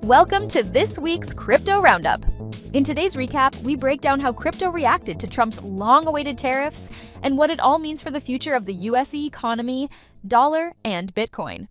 Welcome to this week's Crypto Roundup. In today's recap, we break down how crypto reacted to Trump's long-awaited tariffs and what it all means for the future of the U.S. economy, dollar, and Bitcoin.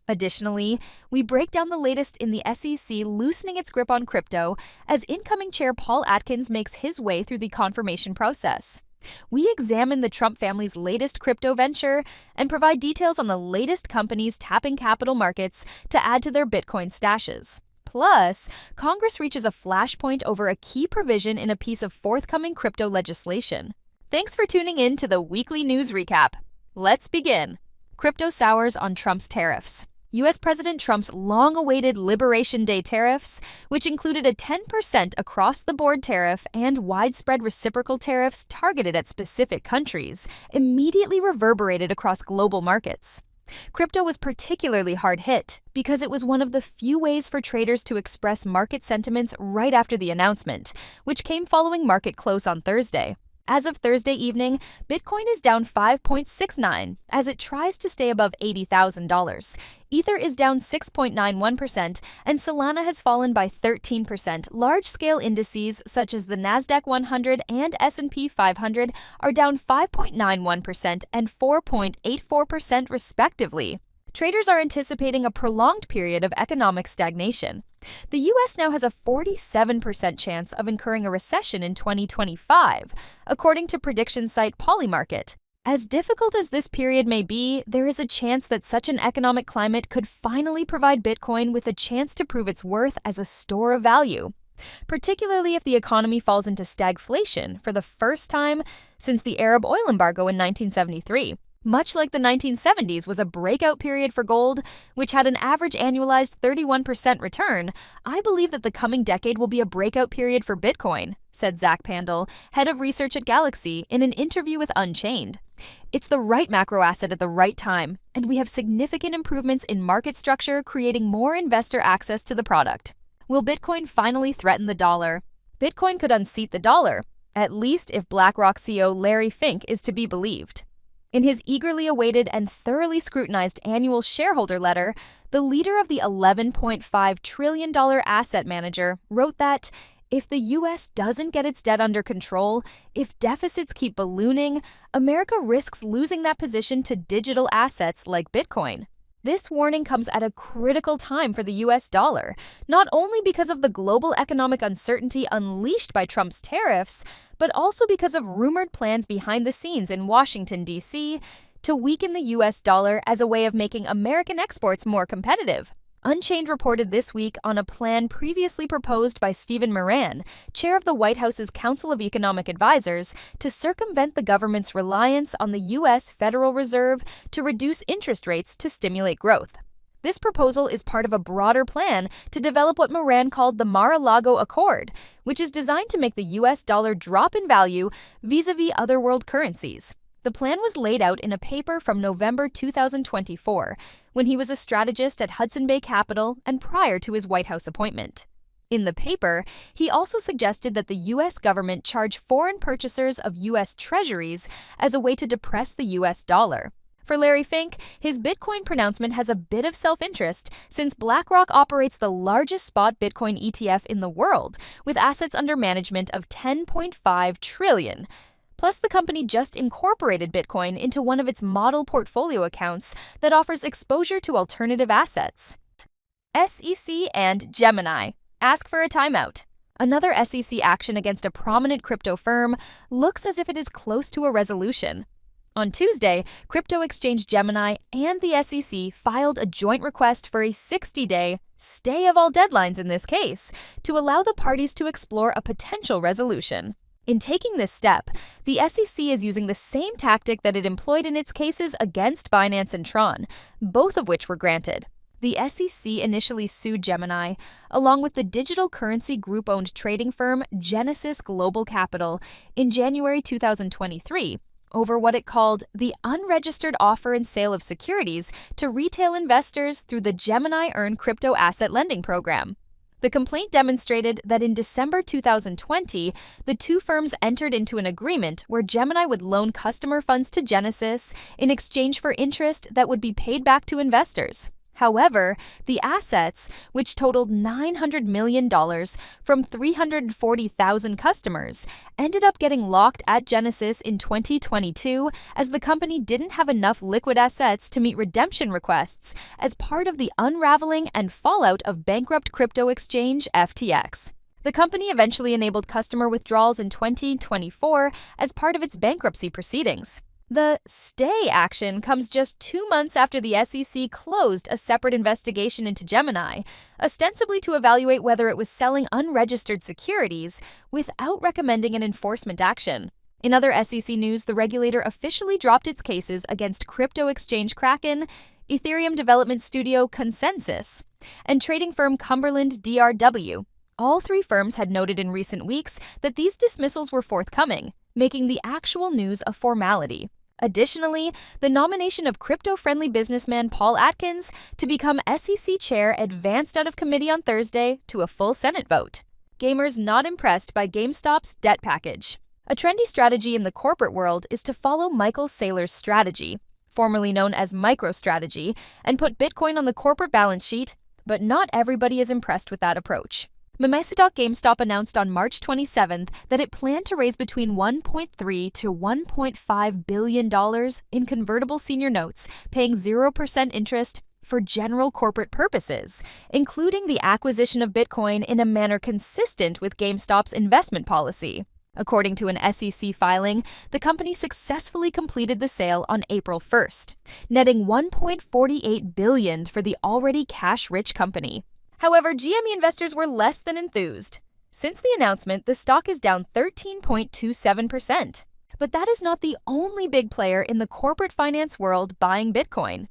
Additionally, we break down the latest in the SEC loosening its grip on crypto as incoming chair Paul Atkins makes his way through the confirmation process. We examine the Trump family's latest crypto venture and provide details on the latest companies tapping capital markets to add to their Bitcoin stashes. Plus, Congress reaches a flashpoint over a key provision in a piece of forthcoming crypto legislation. Thanks for tuning in to the weekly news recap. Let's begin. Crypto sours on Trump's tariffs. U.S. President Trump's long-awaited Liberation Day tariffs, which included a 10% across-the-board tariff and widespread reciprocal tariffs targeted at specific countries, immediately reverberated across global markets. Crypto was particularly hard hit because it was one of the few ways for traders to express market sentiments right after the announcement, which came following market close on Thursday. As of Thursday evening, Bitcoin is down 5.69 as it tries to stay above $80,000. Ether is down 6.91%, and Solana has fallen by 13%. Large-scale indices such as the Nasdaq 100 and S&P 500 are down 5.91% and 4.84% respectively. Traders are anticipating a prolonged period of economic stagnation. The U.S. now has a 47% chance of incurring a recession in 2025, according to prediction site Polymarket. As difficult as this period may be, there is a chance that such an economic climate could finally provide Bitcoin with a chance to prove its worth as a store of value, particularly if the economy falls into stagflation for the first time since the Arab oil embargo in 1973. Much like the 1970s was a breakout period for gold, which had an average annualized 31% return, I believe that the coming decade will be a breakout period for Bitcoin, said Zach Pandel, head of research at Galaxy, in an interview with Unchained. It's the right macro asset at the right time, and we have significant improvements in market structure creating more investor access to the product. Will Bitcoin finally threaten the dollar? Bitcoin could unseat the dollar, at least if BlackRock CEO Larry Fink is to be believed. In his eagerly awaited and thoroughly scrutinized annual shareholder letter, the leader of the $11.5 trillion asset manager wrote that if the U.S. doesn't get its debt under control, if deficits keep ballooning, America risks losing that position to digital assets like Bitcoin. This warning comes at a critical time for the U.S. dollar, not only because of the global economic uncertainty unleashed by Trump's tariffs, but also because of rumored plans behind the scenes in Washington, D.C. to weaken the U.S. dollar as a way of making American exports more competitive. Unchained reported this week on a plan previously proposed by Stephen Moran, chair of the White House's Council of Economic Advisers, to circumvent the government's reliance on the U.S. Federal Reserve to reduce interest rates to stimulate growth. This proposal is part of a broader plan to develop what Moran called the Mar-a-Lago Accord, which is designed to make the U.S. dollar drop in value vis-a-vis other world currencies. The plan was laid out in a paper from November 2024, when he was a strategist at Hudson Bay Capital and prior to his White House appointment. In the paper, he also suggested that the U.S. government charge foreign purchasers of U.S. treasuries as a way to depress the U.S. dollar. For Larry Fink, his Bitcoin pronouncement has a bit of self-interest since BlackRock operates the largest spot Bitcoin ETF in the world, with assets under management of $10.5 trillion. Plus, the company just incorporated Bitcoin into one of its model portfolio accounts that offers exposure to alternative assets. SEC and Gemini ask for a timeout. Another SEC action against a prominent crypto firm looks as if it is close to a resolution. On Tuesday, crypto exchange Gemini and the SEC filed a joint request for a 60-day stay of all deadlines in this case to allow the parties to explore a potential resolution. In taking this step, the SEC is using the same tactic that it employed in its cases against Binance and Tron, both of which were granted. The SEC initially sued Gemini, along with the digital currency group-owned trading firm Genesis Global Capital, in January 2023, over what it called the unregistered offer and sale of securities to retail investors through the Gemini Earn crypto asset lending program. The complaint demonstrated that in December 2020, the two firms entered into an agreement where Gemini would loan customer funds to Genesis in exchange for interest that would be paid back to investors. However, the assets, which totaled $900 million from 340,000 customers, ended up getting locked at Genesis in 2022 as the company didn't have enough liquid assets to meet redemption requests as part of the unraveling and fallout of bankrupt crypto exchange FTX. The company eventually enabled customer withdrawals in 2024 as part of its bankruptcy proceedings. The stay action comes just 2 months after the SEC closed a separate investigation into Gemini, ostensibly to evaluate whether it was selling unregistered securities without recommending an enforcement action. In other SEC news, the regulator officially dropped its cases against crypto exchange Kraken, Ethereum development studio Consensus, and trading firm Cumberland DRW. All three firms had noted in recent weeks that these dismissals were forthcoming, making the actual news a formality. Additionally, the nomination of crypto-friendly businessman Paul Atkins to become SEC chair advanced out of committee on Thursday to a full Senate vote. Gamers not impressed by GameStop's debt package. A trendy strategy in the corporate world is to follow Michael Saylor's strategy, formerly known as MicroStrategy, and put Bitcoin on the corporate balance sheet, but not everybody is impressed with that approach. GameStop announced on March 27th that it planned to raise between $1.3 to $1.5 billion in convertible senior notes, paying 0% interest for general corporate purposes, including the acquisition of Bitcoin in a manner consistent with GameStop's investment policy. According to an SEC filing, the company successfully completed the sale on April 1st, netting $1.48 billion for the already cash-rich company. However, GME investors were less than enthused. Since the announcement, the stock is down 13.27%. But that is not the only big player in the corporate finance world buying Bitcoin.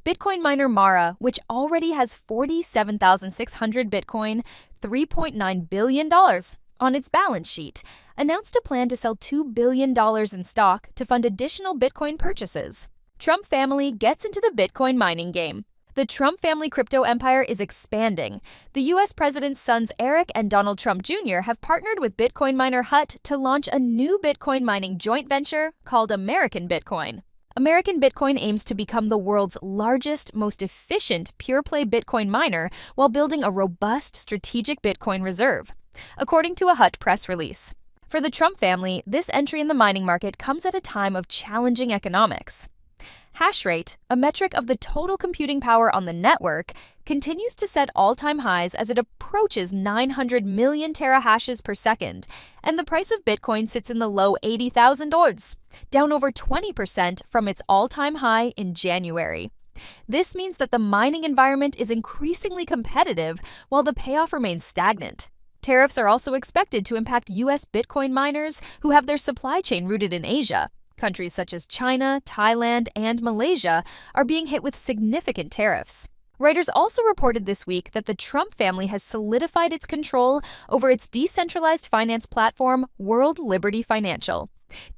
Bitcoin miner Mara, which already has 47,600 Bitcoin, $3.9 billion on its balance sheet, announced a plan to sell $2 billion in stock to fund additional Bitcoin purchases. Trump family gets into the Bitcoin mining game. The Trump family crypto empire is expanding. The U.S. president's sons Eric and Donald Trump Jr. have partnered with Bitcoin miner Hut to launch a new Bitcoin mining joint venture called American Bitcoin. American Bitcoin aims to become the world's largest, most efficient pure-play Bitcoin miner while building a robust strategic Bitcoin reserve, according to a Hut press release. For the Trump family, this entry in the mining market comes at a time of challenging economics. Hash rate, a metric of the total computing power on the network, continues to set all-time highs as it approaches 900 million terahashes per second, and the price of Bitcoin sits in the low $80,000, down over 20% from its all-time high in January. This means that the mining environment is increasingly competitive while the payoff remains stagnant. Tariffs are also expected to impact U.S. Bitcoin miners who have their supply chain rooted in Asia. Countries such as China, Thailand, and Malaysia are being hit with significant tariffs. Reuters also reported this week that the Trump family has solidified its control over its decentralized finance platform, World Liberty Financial.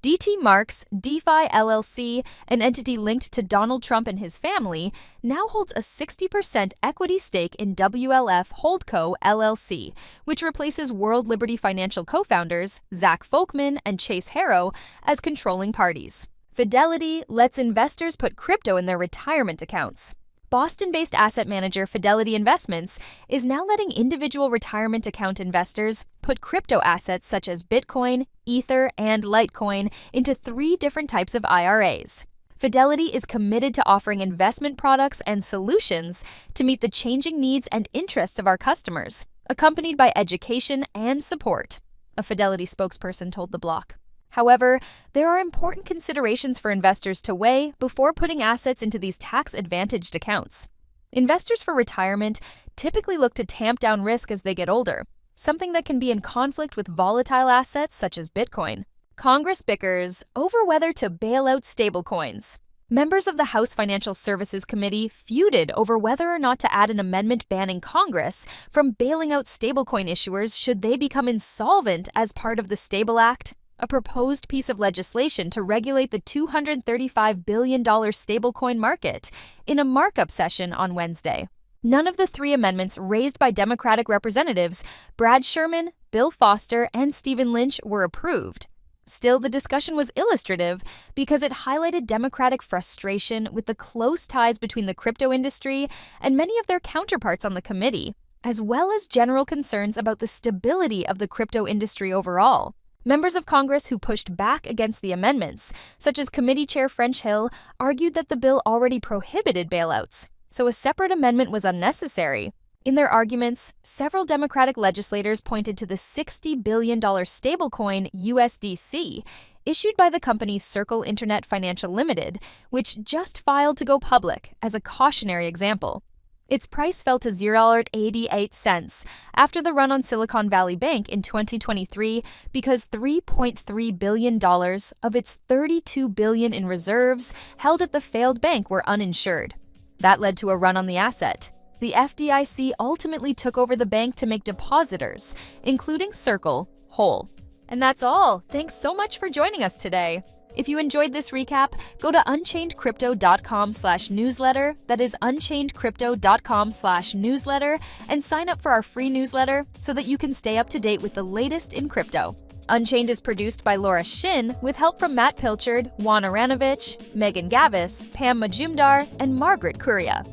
DT Marks, DeFi LLC, an entity linked to Donald Trump and his family, now holds a 60% equity stake in WLF Holdco LLC, which replaces World Liberty Financial co-founders Zach Folkman and Chase Harrow as controlling parties. Fidelity lets investors put crypto in their retirement accounts. Boston-based asset manager Fidelity Investments is now letting individual retirement account investors put crypto assets such as Bitcoin, Ether, and Litecoin into 3 different types of IRAs. Fidelity is committed to offering investment products and solutions to meet the changing needs and interests of our customers, accompanied by education and support, a Fidelity spokesperson told The Block. However, there are important considerations for investors to weigh before putting assets into these tax-advantaged accounts. Investors for retirement typically look to tamp down risk as they get older, something that can be in conflict with volatile assets such as Bitcoin. Congress bickers over whether to bail out stablecoins. Members of the House Financial Services Committee feuded over whether or not to add an amendment banning Congress from bailing out stablecoin issuers should they become insolvent as part of the Stable Act, a proposed piece of legislation to regulate the $235 billion stablecoin market, in a markup session on Wednesday. None of the 3 amendments raised by Democratic representatives Brad Sherman, Bill Foster, and Stephen Lynch were approved. Still, the discussion was illustrative because it highlighted Democratic frustration with the close ties between the crypto industry and many of their counterparts on the committee, as well as general concerns about the stability of the crypto industry overall. Members of Congress who pushed back against the amendments, such as Committee Chair French Hill, argued that the bill already prohibited bailouts, so a separate amendment was unnecessary. In their arguments, several Democratic legislators pointed to the $60 billion stablecoin USDC issued by the company Circle Internet Financial Limited, which just filed to go public, as a cautionary example. Its price fell to $0.88 after the run on Silicon Valley Bank in 2023 because $3.3 billion of its $32 billion in reserves held at the failed bank were uninsured. That led to a run on the asset. The FDIC ultimately took over the bank to make depositors, including Circle, whole. And that's all. Thanks so much for joining us today. If you enjoyed this recap, go to unchainedcrypto.com/newsletter. That is unchainedcrypto.com/newsletter and sign up for our free newsletter so that you can stay up to date with the latest in crypto. Unchained is produced by Laura Shin with help from Matt Pilchard, Juan Aranovich, Megan Gavis, Pam Majumdar, and Margaret Curia.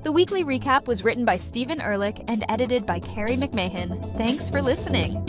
The weekly recap was written by Stephen Ehrlich and edited by Carrie McMahon. Thanks for listening.